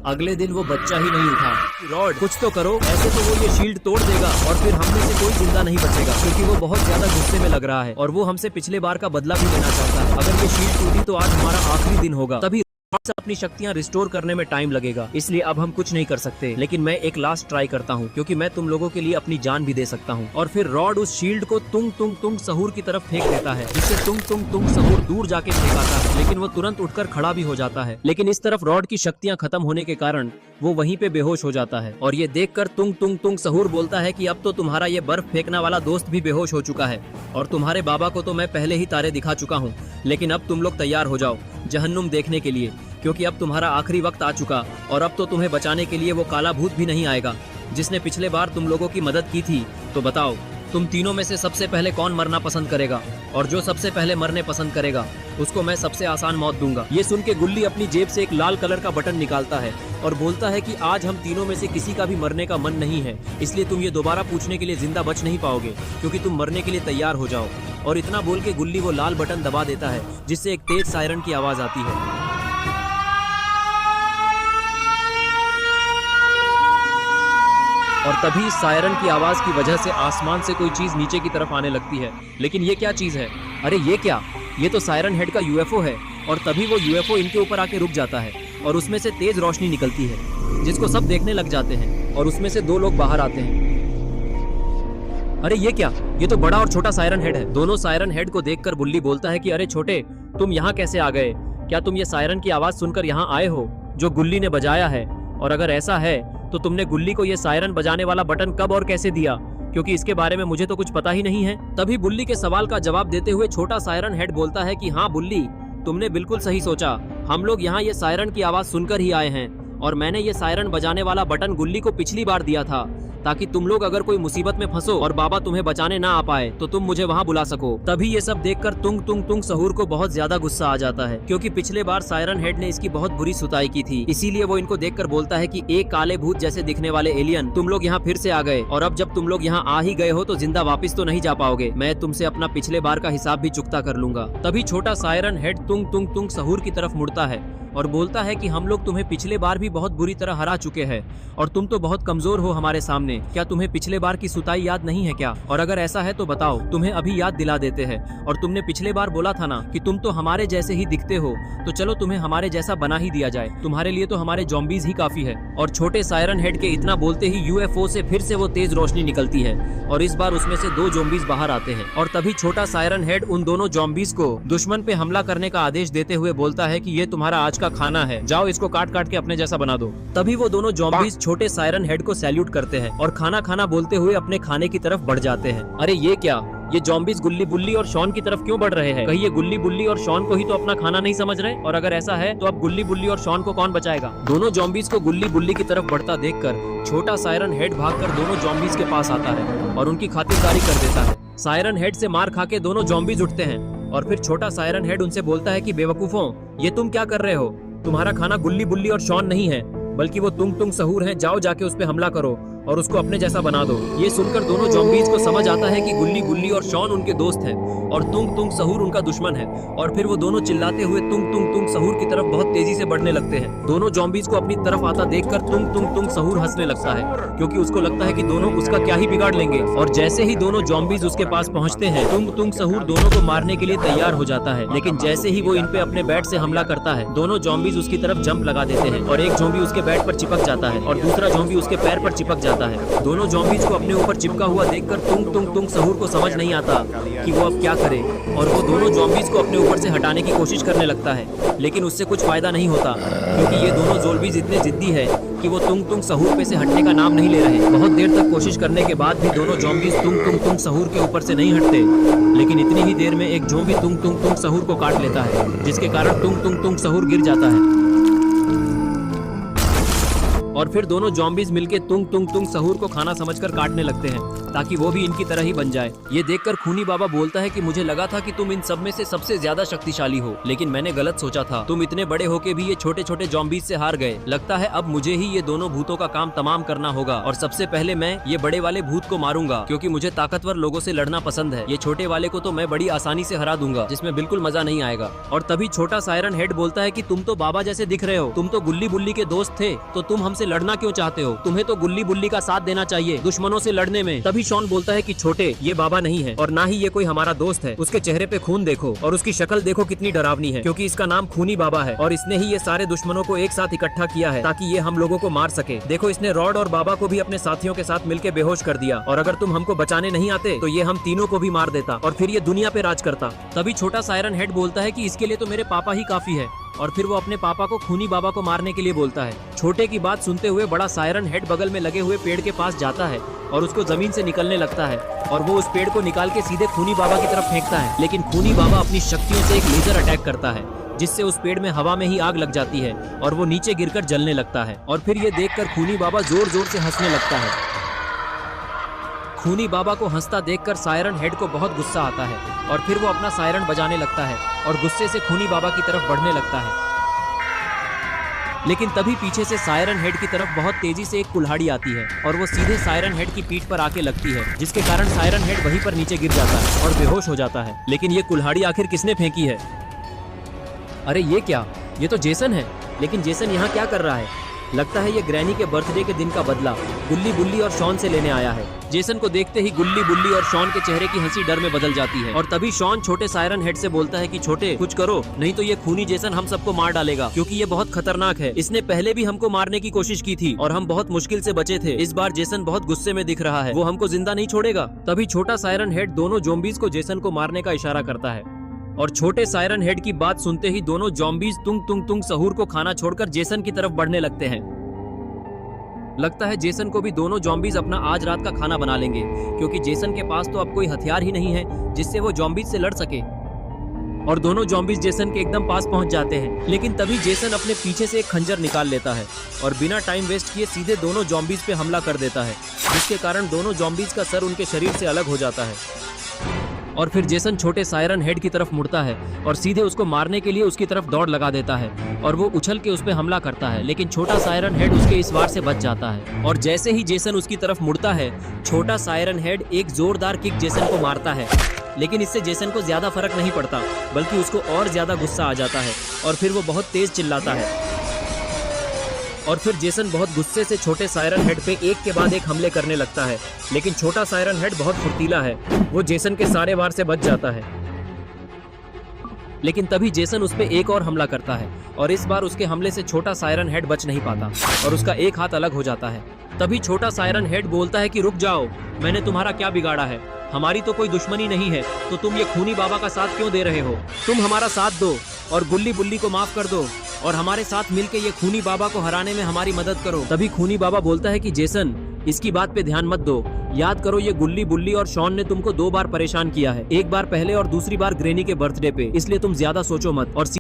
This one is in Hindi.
अगले दिन वो बच्चा ही नहीं उठा। रॉड कुछ तो करो, ऐसे तो वो ये शील्ड तोड़ देगा और फिर हम में से कोई जिंदा नहीं बचेगा, क्योंकि वो बहुत ज्यादा गुस्से में लग रहा है और वो हमसे पिछले बार का बदला भी लेना चाहता है। अगर ये शील्ड टूटी तो आज हमारा आखिरी दिन होगा। तभी से अपनी शक्तियां रिस्टोर करने में टाइम लगेगा, इसलिए अब हम कुछ नहीं कर सकते। लेकिन मैं एक लास्ट ट्राई करता हूँ, क्योंकि मैं तुम लोगों के लिए अपनी जान भी दे सकता हूँ। और फिर रॉड उस शील्ड को तुंग सहूर की तरफ फेंक देता है, जिससे तुंग सहूर दूर जाके फेंकाता है, लेकिन वो तुरंत उठकर खड़ा भी हो जाता है। लेकिन इस तरफ रॉड की शक्तियां खत्म होने के कारण वो वहीं पे बेहोश हो जाता है। और ये देखकर तुंग सहूर बोलता है कि अब तो तुम्हारा ये बर्फ फेंकने वाला दोस्त भी बेहोश हो चुका है और तुम्हारे बाबा को तो मैं पहले ही तारे दिखा चुका हूँ। लेकिन अब तुम लोग तैयार हो जाओ जहन्नुम देखने के लिए, क्योंकि अब तुम्हारा आखिरी वक्त आ चुका और अब तो तुम्हें बचाने के लिए वो काला भूत भी नहीं आएगा जिसने पिछले बार तुम लोगों की मदद की थी। तो बताओ तुम तीनों में से सबसे पहले कौन मरना पसंद करेगा? और जो सबसे पहले मरने पसंद करेगा उसको मैं सबसे आसान मौत दूंगा। ये सुन के गुल्ली अपनी जेब से एक लाल कलर का बटन निकालता है और बोलता है कि आज हम तीनों में से किसी का भी मरने का मन नहीं है, इसलिए तुम ये दोबारा पूछने के लिए जिंदा बच नहीं पाओगे, क्योंकि तुम मरने के लिए तैयार हो जाओ। और इतना बोल के गुल्ली वो लाल बटन दबा देता है, जिससे एक तेज सायरन की आवाज आती है। और तभी सायरन की आवाज की वजह से आसमान से कोई चीज नीचे की तरफ आने लगती है। लेकिन ये क्या चीज है? अरे ये क्या? ये तो सायरन हेड का यूएफओ है। और तभी वो यूएफओ इनके ऊपर आके रुक जाता है और उसमें से तेज रोशनी निकलती है, जिसको सब देखने लग जाते हैं। और उसमें से दो लोग बाहर आते हैं। अरे ये क्या? ये तो बड़ा और छोटा सायरन हेड है। दोनों सायरन हेड को देखकर बुल्ली बोलता है कि अरे छोटे, तुम यहाँ कैसे आ गए? क्या तुम ये सायरन की आवाज सुनकर यहाँ आए हो जो गुल्ली ने बजाया है? और अगर ऐसा है तो तुमने गुल्ली को ये सायरन बजाने वाला बटन कब और कैसे दिया? क्योंकि इसके बारे में मुझे तो कुछ पता ही नहीं है। तभी बुल्ली के सवाल का जवाब देते हुए छोटा सायरन हेड बोलता है कि हाँ बुल्ली, तुमने बिल्कुल सही सोचा। हम लोग यहाँ ये सायरन की आवाज सुनकर ही आए हैं और मैंने ये सायरन बजाने वाला बटन गुल्ली को पिछली बार दिया था, ताकि तुम लोग अगर कोई मुसीबत में फंसो और बाबा तुम्हें बचाने ना आ पाए तो तुम मुझे वहाँ बुला सको। तभी ये सब देखकर तुंग सहूर को बहुत ज्यादा गुस्सा आ जाता है, क्योंकि पिछले बार सायरन हेड ने इसकी बहुत बुरी सुताई की थी। इसीलिए वो इनको देखकर बोलता है कि एक काले भूत जैसे दिखने वाले एलियन, तुम लोग यहाँ फिर से आ गए और अब जब तुम लोग यहाँ आ ही गए हो तो जिंदा वापिस तो नहीं जा पाओगे। मैं तुमसे अपना पिछले बार का हिसाब भी चुकता कर लूंगा। तभी छोटा सायरन हेड तुंग सहूर की तरफ मुड़ता है और बोलता है कि हम लोग तुम्हें पिछले बार भी बहुत बुरी तरह हरा चुके हैं और तुम तो बहुत कमजोर हो हमारे सामने। क्या तुम्हें पिछले बार की सुताई याद नहीं है क्या? और अगर ऐसा है तो बताओ, तुम्हें अभी याद दिला देते हैं। और तुमने पिछले बार बोला था ना कि तुम तो हमारे जैसे ही दिखते हो, तो चलो तुम्हें हमारे जैसा बना ही दिया जाए। तुम्हारे लिए तो हमारे जॉम्बीज ही काफी है। और छोटे सायरन हेड के इतना बोलते ही यूएफओ से फिर से वो तेज रोशनी निकलती है और इस बार उसमें से दो जॉम्बीज बाहर आते हैं। और तभी छोटा सायरन हेड उन दोनों जॉम्बीज को दुश्मन पे हमला करने का आदेश देते हुए बोलता है कि ये तुम्हारा आज का खाना है, जाओ इसको काट काट के अपने जैसा बना दो। तभी वो दोनों जॉम्बीज छोटे सायरन हेड को सैल्यूट करते हैं और खाना खाना बोलते हुए अपने खाने की तरफ बढ़ जाते हैं। अरे ये क्या? ये जॉम्बीज गुल्ली बुल्ली और शॉन की तरफ क्यों बढ़ रहे हैं? कहीं ये गुल्ली बुल्ली और शॉन को ही तो अपना खाना नहीं समझ रहे? और अगर ऐसा है तो अब गुल्ली बुल्ली और शॉन को कौन बचाएगा? दोनों जॉम्बीज को गुल्ली बुल्ली की तरफ बढ़ता देखकर छोटा सायरन हेड भागकर दोनों जॉम्बीज के पास आता है और उनकी खातिरदारी कर देता है। सायरन हेड से मार खा के दोनों जॉम्बीज उठते हैं और फिर छोटा सायरन हेड उनसे बोलता है कि बेवकूफों, ये तुम क्या कर रहे हो? तुम्हारा खाना गुल्ली बुल्ली और शॉन नहीं है, बल्कि वो तुंग सहूर है। जाओ जाके उस पे हमला करो और उसको अपने जैसा बना दो। ये सुनकर दोनों जॉम्बीज को समझ आता है कि गुल्ली बुल्ली और शॉन उनके दोस्त हैं और तुंग सहूर उनका दुश्मन है। और फिर वो दोनों चिल्लाते हुए तुंग सहूर की तरफ बहुत तेजी से बढ़ने लगते हैं। दोनों जॉम्बीज को अपनी तरफ आता देखकर तुंग सहूर हंसने लगता है, क्योंकि उसको लगता है कि दोनों उसका क्या ही बिगाड़ लेंगे। और जैसे ही दोनों जॉम्बीज उसके पास पहुंचते हैं, तुंग सहूर दोनों को मारने के लिए तैयार हो जाता है। लेकिन जैसे ही वो इन पे अपने बैट से हमला करता है, दोनों जॉम्बीज उसकी तरफ जंप लगा देते हैं और एक जॉम्बी उसके बैट पर चिपक जाता है और दूसरा जॉम्बी उसके पैर पर चिपक जाता है। दोनों जॉम्बीज को अपने ऊपर चिपका हुआ देखकर तुंग सहूर को समझ नहीं आता कि वो अब क्या करे और वो दोनों जॉम्बीज को अपने ऊपर से हटाने की कोशिश करने लगता है। लेकिन उससे कुछ फायदा नहीं होता, क्योंकि ये दोनों जॉम्बीज इतने जिद्दी है कि वो तुंग सहूर पे से हटने का नाम नहीं ले रहे। बहुत देर तक कोशिश करने के बाद भी दोनों जॉम्बीज तुंग सहूर के ऊपर से नहीं हटते। लेकिन इतनी ही देर में एक जॉम्बी तुंग सहूर को काट लेता है, जिसके कारण तुंग सहूर गिर जाता है। और और फिर दोनों जॉम्बीज मिलके तुंग तुंग तुंग सहूर को खाना समझकर काटने लगते हैं ताकि वो भी इनकी तरह ही बन जाए। ये देखकर खूनी बाबा बोलता है कि मुझे लगा था कि तुम इन सब में से सबसे ज्यादा शक्तिशाली हो, लेकिन मैंने गलत सोचा था। तुम इतने बड़े होके भी ये छोटे छोटे जॉम्बीज से हार गए। लगता है अब मुझे ही ये दोनों भूतों का काम तमाम करना होगा और सबसे पहले मैं ये बड़े वाले भूत को मारूंगा क्योंकि मुझे ताकतवर लोगों से लड़ना पसंद है। ये छोटे वाले को तो मैं बड़ी आसानी से हरा दूंगा जिसमें बिल्कुल मजा नहीं आएगा। और तभी छोटा सायरन हेड बोलता है कि तुम तो बाबा जैसे दिख रहे हो, तुम तो गुल्ली बुल्ली के दोस्त थे, तो तुम हमसे लड़ना क्यों चाहते हो? तुम्हें तो गुल्ली बुल्ली का साथ देना चाहिए दुश्मनों से लड़ने में। तभी शॉन बोलता है कि छोटे, ये बाबा नहीं है और ना ही ये कोई हमारा दोस्त है। उसके चेहरे पे खून देखो और उसकी शक्ल देखो कितनी डरावनी है, क्योंकि इसका नाम खूनी बाबा है और इसने ही ये सारे दुश्मनों को एक साथ इकट्ठा किया है ताकि ये हम लोगों को मार सके। देखो, इसने रॉड और बाबा को भी अपने साथियों के साथ मिलकर बेहोश कर दिया और अगर तुम हमको बचाने नहीं आते तो ये हम तीनों को भी मार देता और फिर ये दुनिया पे राज करता। तभी छोटा सायरन हेड बोलता है कि इसके लिए तो मेरे पापा ही काफी है और फिर वो अपने पापा को खूनी बाबा को मारने के लिए बोलता है। छोटे की बात सुनते हुए बड़ा सायरन हेड बगल में लगे हुए पेड़ के पास जाता है और उसको जमीन से निकलने लगता है और वो उस पेड़ को निकाल के सीधे खूनी बाबा की तरफ फेंकता है, लेकिन खूनी बाबा अपनी शक्तियों से एक लेजर अटैक करता है जिससे उस पेड़ में हवा में ही आग लग जाती है और वो नीचे गिरकर जलने लगता है। और फिर ये देखकर खूनी बाबा जोर जोर से हंसने लगता है। खूनी बाबा को हंसता देखकर सायरन हेड को बहुत गुस्सा आता है और फिर वो अपना सायरन बजाने लगता है और गुस्से से खूनी बाबा की तरफ बढ़ने लगता है। लेकिन तभी पीछे से सायरन हेड की तरफ बहुत तेजी से एक कुल्हाड़ी आती है और वो सीधे सायरन हेड की पीठ पर आके लगती है, जिसके कारण सायरन हेड वहीं पर नीचे गिर जाता है और बेहोश हो जाता है। लेकिन ये कुल्हाड़ी आखिर किसने फेंकी है? अरे ये क्या, ये तो जेसन है। लेकिन जेसन यहाँ क्या कर रहा है? लगता है ये ग्रैनी के बर्थडे के दिन का बदला गुल्ली बुल्ली और शॉन से लेने आया है। जेसन को देखते ही गुल्ली बुल्ली और शॉन के चेहरे की हंसी डर में बदल जाती है और तभी शॉन छोटे सायरन हेड से बोलता है कि छोटे, कुछ करो, नहीं तो ये खूनी जेसन हम सबको मार डालेगा, क्योंकि ये बहुत खतरनाक है। इसने पहले भी हमको मारने की कोशिश की थी और हम बहुत मुश्किल से बचे थे। इस बार जेसन बहुत गुस्से में दिख रहा है, वो हमको जिंदा नहीं छोड़ेगा। तभी छोटा सायरन हेड दोनों ज़ॉम्बीज को जेसन को मारने का इशारा करता है और छोटे सायरन हेड की बात सुनते ही दोनों ज़ॉम्बीज तुंग तुंग तुंग सहूर को खाना छोड़कर जेसन की तरफ बढ़ने लगते हैं। लगता है जेसन को भी दोनों ज़ॉम्बीज अपना आज रात का खाना बना लेंगे, क्योंकि जेसन के पास तो अब कोई हथियार ही नहीं है जिससे वो ज़ॉम्बीज से लड़ सके। और दोनों ज़ॉम्बीज जेसन के एकदम पास पहुंच जाते हैं, लेकिन तभी जेसन अपने पीछे से एक खंजर निकाल लेता है और बिना टाइम वेस्ट किए सीधे दोनों ज़ॉम्बीज पे हमला कर देता है, जिसके कारण दोनों ज़ॉम्बीज का सर उनके शरीर से अलग हो जाता है। और फिर जेसन छोटे सायरन हेड की तरफ मुड़ता है और सीधे उसको मारने के लिए उसकी तरफ दौड़ लगा देता है और वो उछल के उस पे हमला करता है, लेकिन छोटा सायरन हेड उसके इस वार से बच जाता है। और जैसे ही जेसन उसकी तरफ मुड़ता है, छोटा सायरन हेड एक जोरदार किक जेसन को मारता है, लेकिन इससे जेसन को ज्यादा फर्क नहीं पड़ता, बल्कि उसको और ज्यादा गुस्सा आ जाता है और फिर वो बहुत तेज चिल्लाता है। और फिर जेसन बहुत गुस्से से छोटे सायरन हेड पे एक के बाद एक हमले करने लगता है, लेकिन छोटा सायरन हेड बहुत फुर्तीला है, वो जेसन के सारे वार से बच जाता है। लेकिन तभी जेसन उस पे एक और हमला करता है और इस बार उसके हमले से छोटा सायरन हेड बच नहीं पाता और उसका एक हाथ अलग हो जाता है। तभी छोटा सायरन हेड बोलता है कि रुक जाओ, मैंने तुम्हारा क्या बिगाड़ा है? हमारी तो कोई दुश्मनी नहीं है, तो तुम ये खूनी बाबा का साथ क्यों दे रहे हो? तुम हमारा साथ दो और गुल्ली बुल्ली को माफ कर दो और हमारे साथ मिलके ये खूनी बाबा को हराने में हमारी मदद करो। तभी खूनी बाबा बोलता है कि जेसन, इसकी बात पे ध्यान मत दो, याद करो ये गुल्ली बुल्ली और शॉन ने तुमको 2 बार परेशान किया है, एक बार पहले और दूसरी बार ग्रैनी के बर्थडे पे, इसलिए तुम ज्यादा सोचो मत और